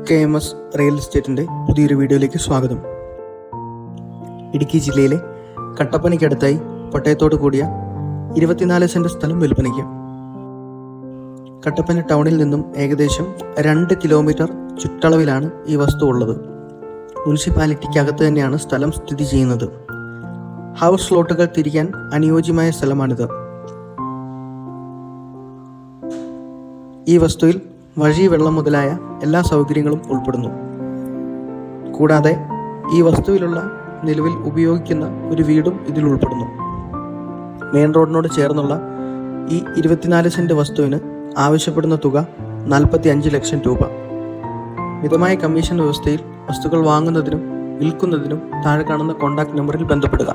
KMS real എസ്റ്റേറ്റിൻ്റെ പുതിയൊരു വീഡിയോയിലേക്ക് സ്വാഗതം. ഇടുക്കി ജില്ലയിലെ കട്ടപ്പനയ്ക്കടുത്തായി പട്ടയത്തോട് കൂടിയ 24 സെൻറ് സ്ഥലം വിൽപ്പനയ്ക്ക്. കട്ടപ്പന ടൗണിൽ നിന്നും ഏകദേശം 2 കിലോമീറ്റർ ചുറ്റളവിലാണ് ഈ വസ്തു ഉള്ളത്. മുനിസിപ്പാലിറ്റിക്കകത്ത് തന്നെയാണ് സ്ഥലം സ്ഥിതി ചെയ്യുന്നത്. ഹൗസ് ലോട്ടുകൾ തിരിക്കാൻ അനുയോജ്യമായ സ്ഥലമാണിത്. ഈ വസ്തുവിൽ വഴി, വെള്ളം മുതലായ എല്ലാ സൗകര്യങ്ങളും ഉൾപ്പെടുന്നു. കൂടാതെ ഈ വസ്തുവിലുള്ള നിലവിൽ ഉപയോഗിക്കുന്ന ഒരു വീടും ഇതിൽ ഉൾപ്പെടുന്നു. മെയിൻ റോഡിനോട് ചേർന്നുള്ള ഈ 24 സെൻറ് വസ്തുവിന് ആവശ്യപ്പെടുന്ന തുക 45 ലക്ഷം രൂപ. മിതമായ കമ്മീഷൻ വ്യവസ്ഥയിൽ വസ്തുക്കൾ വാങ്ങുന്നതിനും വിൽക്കുന്നതിനും താഴെ കാണുന്ന കോൺടാക്ട് നമ്പറിൽ ബന്ധപ്പെടുക.